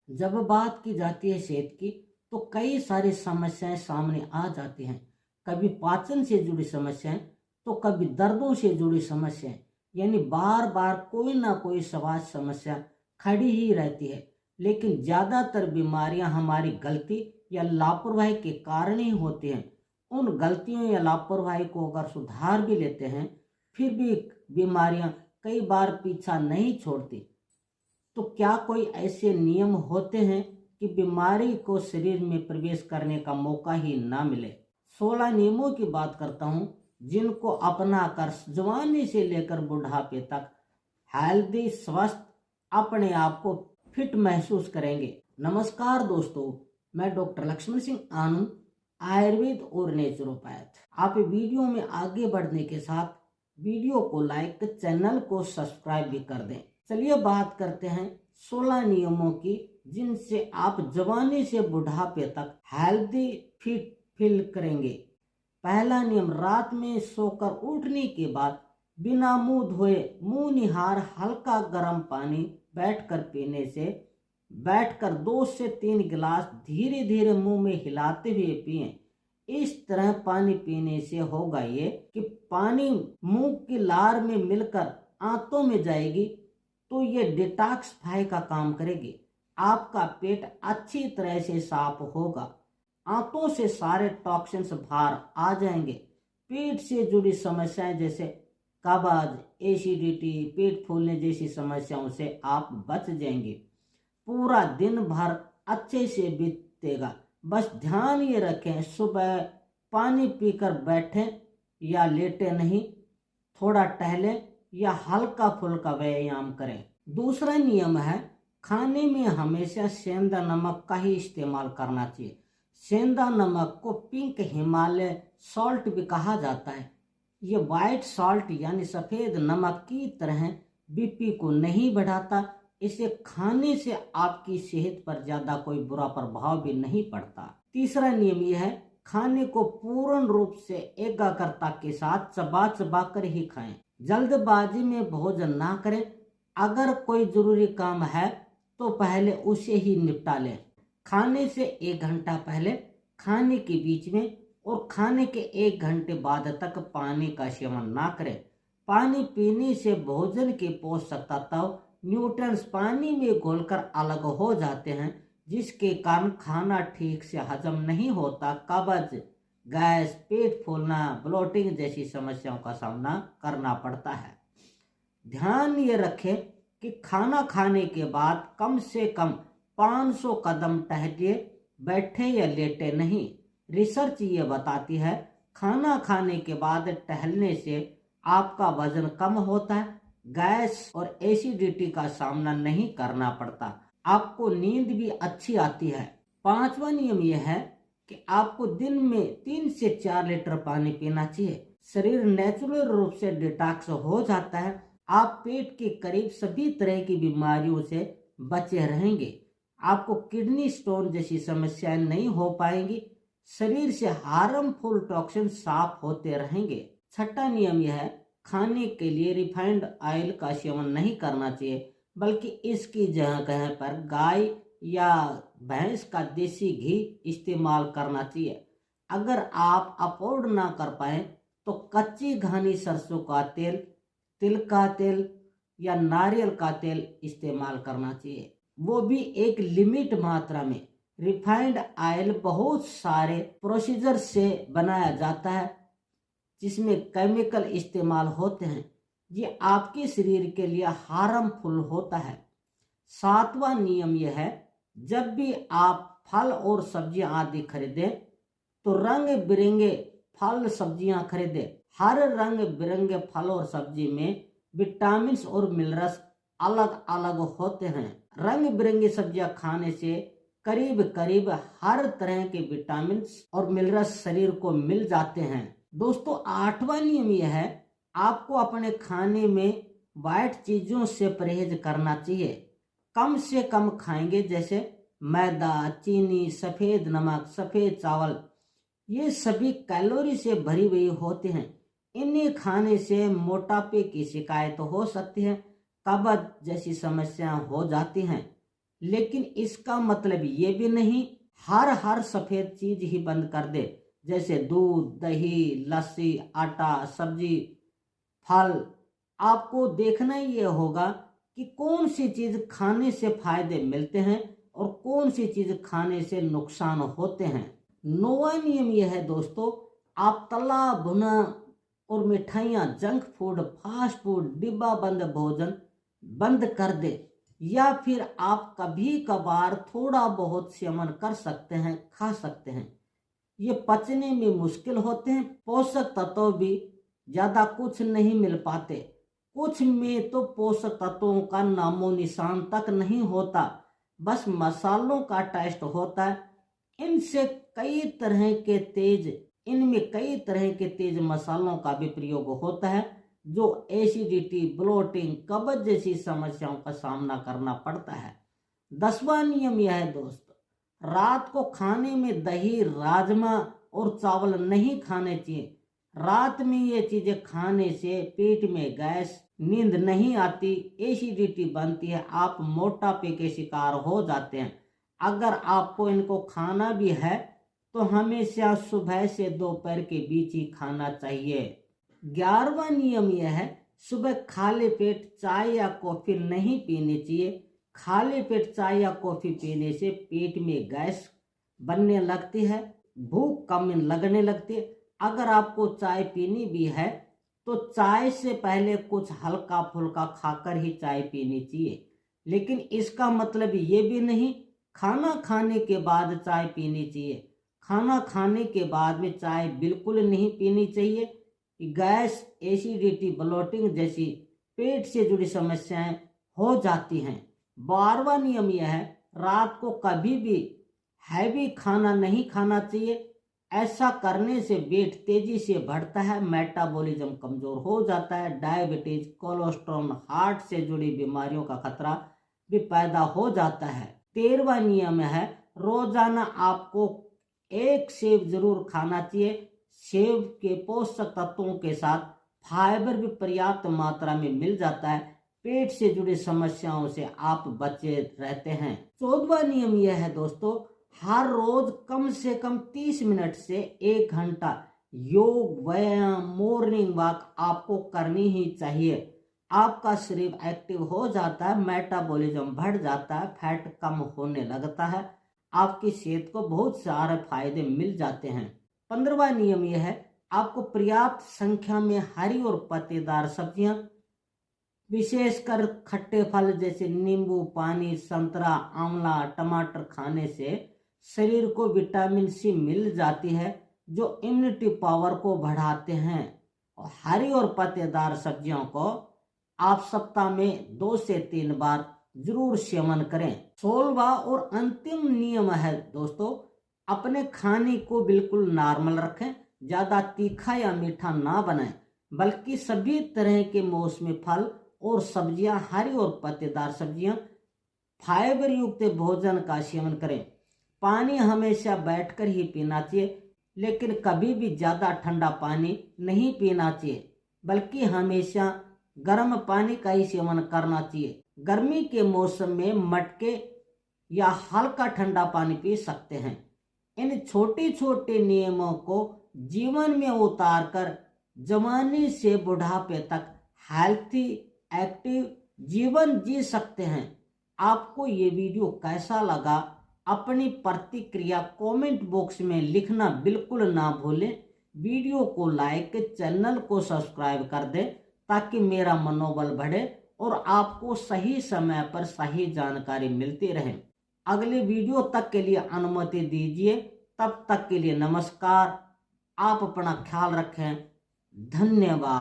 जब बात की जाती है सेहत की तो कई सारी समस्याएं सामने आ जाती हैं। कभी पाचन से जुड़ी समस्याएं तो कभी दर्दों से जुड़ी समस्याएं, यानी बार बार कोई ना कोई स्वास्थ्य समस्या खड़ी ही रहती है। लेकिन ज़्यादातर बीमारियां हमारी गलती या लापरवाही के कारण ही होती हैं। उन गलतियों या लापरवाही को अगर सुधार भी लेते हैं फिर भी बीमारियां कई बार पीछा नहीं छोड़ती। तो क्या कोई ऐसे नियम होते हैं कि बीमारी को शरीर में प्रवेश करने का मौका ही ना मिले? 16 नियमों की बात करता हूं जिनको अपना कर जवानी से लेकर बुढ़ापे तक हेल्दी स्वस्थ अपने आप को फिट महसूस करेंगे। नमस्कार दोस्तों, मैं डॉक्टर लक्ष्मण सिंह आनंद, आयुर्वेद और नेचुरोपैथ। आप वीडियो में आगे बढ़ने के साथ वीडियो को लाइक, चैनल को सब्सक्राइब भी कर दें। चलिए बात करते हैं 16 नियमों की जिनसे आप जवानी से बुढ़ापे तक हेल्दी फिट फील करेंगे। पहला नियम, रात में सोकर उठने के बाद बिना मुंह धोए मुंह निहार हल्का गर्म पानी बैठकर 2 से 3 गिलास धीरे धीरे मुंह में हिलाते हुए पिएं। इस तरह पानी पीने से होगा ये कि पानी मुंह की लार में मिलकर आंतों में जाएगी तो ये डिटॉक्सिफाई का काम करेगी। आपका पेट अच्छी तरह से साफ होगा, आंतों से सारे टॉक्सिन्स बाहर आ जाएंगे। पेट से जुड़ी समस्याएं जैसे कब्ज, एसिडिटी, पेट फूलने जैसी समस्याओं से आप बच जाएंगे। पूरा दिन भर अच्छे से बीतेगा। बस ध्यान ये रखें, सुबह पानी पीकर बैठें या लेटे नहीं, थोड़ा टहलें या हल्का फुल्का व्यायाम करें। दूसरा नियम है, खाने में हमेशा सेंधा नमक का ही इस्तेमाल करना चाहिए। सेंधा नमक को पिंक हिमालय सॉल्ट भी कहा जाता है। ये वाइट सॉल्ट यानी सफेद नमक की तरह बीपी को नहीं बढ़ाता। इसे खाने से आपकी सेहत पर ज्यादा कोई बुरा प्रभाव भी नहीं पड़ता। तीसरा नियम यह है, खाने को पूर्ण रूप से एकाग्रता के साथ चबा चबा कर ही खाएं। जल्दबाजी में भोजन ना करें। अगर कोई जरूरी काम है तो पहले उसे ही निपटा लें। खाने से 1 घंटा पहले, खाने के बीच में और खाने के 1 घंटे बाद तक पानी का सेवन ना करें। पानी पीने से भोजन के पोषक तत्व न्यूट्रिएंट्स पानी में घुलकर अलग हो जाते हैं, जिसके कारण खाना ठीक से हजम नहीं होता। कब्ज, गैस, पेट फूलना, ब्लोटिंग जैसी समस्याओं का सामना करना पड़ता है। ध्यान ये रखें कि खाना खाने के बाद कम से कम 500 कदम टहलिए, बैठे या लेटे नहीं। रिसर्च ये बताती है खाना खाने के बाद टहलने से आपका वजन कम होता है, गैस और एसिडिटी का सामना नहीं करना पड़ता, आपको नींद भी अच्छी आती है। 5वां नियम यह है कि आपको दिन में 3 से 4 लीटर पानी पीना चाहिए। शरीर नेचुरल रूप से डिटॉक्स हो जाता है। आप पेट के करीब सभी तरह की बीमारियों से बचे रहेंगे। आपको किडनी स्टोन जैसी समस्याएं नहीं हो पाएंगी। शरीर से हार्मफुल टॉक्सिन साफ होते रहेंगे। 6वां नियम यह है, खाने के लिए रिफाइंड ऑयल का सेवन नहीं करना चाहिए, बल्कि इसकी जगह पर गाय या भैंस का देसी घी इस्तेमाल करना चाहिए। अगर आप अफोर्ड ना कर पाए तो कच्ची घानी सरसों का तेल, तिल का तेल या नारियल का तेल इस्तेमाल करना चाहिए, वो भी एक लिमिट मात्रा में। रिफाइंड ऑयल बहुत सारे प्रोसीजर से बनाया जाता है जिसमें केमिकल इस्तेमाल होते हैं, ये आपके शरीर के लिए हार्मफुल होता है। 7वां नियम यह है, जब भी आप फल और सब्जियां आदि खरीदें तो रंग बिरंगे फल सब्जियां खरीदें। हर रंग बिरंगे फल और सब्जी में विटामिन और मिनरल्स अलग अलग होते हैं। रंग बिरंगी सब्जियां खाने से करीब करीब हर तरह के विटामिन और मिनरल्स शरीर को मिल जाते हैं। दोस्तों, 8वां नियम यह है, आपको अपने खाने में वाइट चीजों से परहेज करना चाहिए। कम से कम खाएंगे, जैसे मैदा, चीनी, सफेद नमक, सफेद चावल, ये सभी कैलोरी से भरी हुई होते हैं। इन्हें खाने से मोटापे की शिकायत हो सकती है, कब्ज जैसी समस्याएं हो जाती हैं। लेकिन इसका मतलब ये भी नहीं हर सफेद चीज ही बंद कर दे, जैसे दूध, दही, लस्सी, आटा, सब्जी, फल। आपको देखना ये होगा कि कौन सी चीज खाने से फायदे मिलते हैं और कौन सी चीज खाने से नुकसान होते हैं। नौवां नियम यह है दोस्तों, आप तला भुना और मिठाइयाँ, जंक फूड, फास्ट फूड, डिब्बा बंद भोजन बंद कर दे, या फिर आप कभी कभार थोड़ा बहुत सेवन कर सकते हैं, खा सकते हैं। ये पचने में मुश्किल होते हैं, पोषक तत्व भी ज्यादा कुछ नहीं मिल पाते, कुछ में तो पोषक तत्वों का नामो निशान तक नहीं होता, बस मसालों का टेस्ट होता है। इनसे कई तरह के तेज इनमें कई तरह के तेज मसालों का भी प्रयोग होता है, जो एसिडिटी, ब्लोटिंग, कब्ज जैसी समस्याओं का सामना करना पड़ता है। 10वां नियम यह है दोस्त, रात को खाने में दही, राजमा और चावल नहीं खाने चाहिए। रात में ये चीजें खाने से पेट में गैस, नींद नहीं आती, एसिडिटी बनती है, आप मोटापे के शिकार हो जाते हैं। अगर आपको इनको खाना भी है तो हमेशा सुबह से दोपहर के बीच ही खाना चाहिए। 11वां नियम यह है, सुबह खाली पेट चाय या कॉफी नहीं पीनी चाहिए। खाली पेट चाय या कॉफी पीने से पेट में गैस बनने लगती है, भूख कम लगने लगती है। अगर आपको चाय पीनी भी है तो चाय से पहले कुछ हल्का फुल्का खाकर ही चाय पीनी चाहिए, लेकिन इसका मतलब ये भी नहीं खाना खाने के बाद चाय पीनी चाहिए। खाना खाने के बाद में चाय बिल्कुल नहीं पीनी चाहिए। गैस, एसिडिटी, ब्लोटिंग जैसी पेट से जुड़ी समस्याएं हो जाती हैं। 12वां नियम यह है, रात को कभी भी हैवी खाना नहीं खाना चाहिए। ऐसा करने से वेट तेजी से बढ़ता है, मेटाबॉलिज्म कमजोर हो जाता है, डायबिटीज, कोलेस्ट्रॉल, हार्ट से जुड़ी बीमारियों का खतरा भी पैदा हो जाता है। 13वां नियम है, रोजाना आपको एक सेब जरूर खाना चाहिए। सेब के पोषक तत्वों के साथ फाइबर भी पर्याप्त मात्रा में मिल जाता है, पेट से जुड़ी समस्याओं से आप बचे रहते हैं। 14वां नियम यह है दोस्तों, हर रोज कम से कम 30 मिनट से 1 घंटा योग, व्यायाम, मॉर्निंग वॉक आपको करनी ही चाहिए। आपका शरीर एक्टिव हो जाता है, मेटाबॉलिज्म बढ़ जाता है, फैट कम होने लगता है, आपकी सेहत को बहुत सारे फायदे मिल जाते हैं। 15वां नियम यह है, आपको पर्याप्त संख्या में हरी और पत्तेदार सब्जियां, विशेषकर खट्टे फल जैसे नींबू पानी, संतरा, आंवला, टमाटर खाने से शरीर को विटामिन सी मिल जाती है, जो इम्यूनिटी पावर को बढ़ाते हैं। और हरी और पत्तेदार सब्जियों को आप सप्ताह में 2 से 3 बार जरूर सेवन करें। 16वां और अंतिम नियम है दोस्तों, अपने खाने को बिल्कुल नॉर्मल रखें, ज्यादा तीखा या मीठा ना बनाएं, बल्कि सभी तरह के मौसमी फल और सब्जियां, हरी और पत्तेदार सब्जियां, फाइबर युक्त भोजन का सेवन करें। पानी हमेशा बैठकर ही पीना चाहिए, लेकिन कभी भी ज्यादा ठंडा पानी नहीं पीना चाहिए, बल्कि हमेशा गर्म पानी का ही सेवन करना चाहिए। गर्मी के मौसम में मटके या हल्का ठंडा पानी पी सकते हैं। इन छोटे छोटे नियमों को जीवन में उतारकर जवानी से बुढ़ापे तक हेल्थी, एक्टिव जीवन जी सकते हैं। आपको ये वीडियो कैसा लगा, अपनी प्रतिक्रिया कमेंट बॉक्स में लिखना बिल्कुल ना भूलें। वीडियो को लाइक, चैनल को सब्सक्राइब कर दें ताकि मेरा मनोबल बढ़े और आपको सही समय पर सही जानकारी मिलती रहे। अगले वीडियो तक के लिए अनुमति दीजिए, तब तक के लिए नमस्कार। आप अपना ख्याल रखें। धन्यवाद।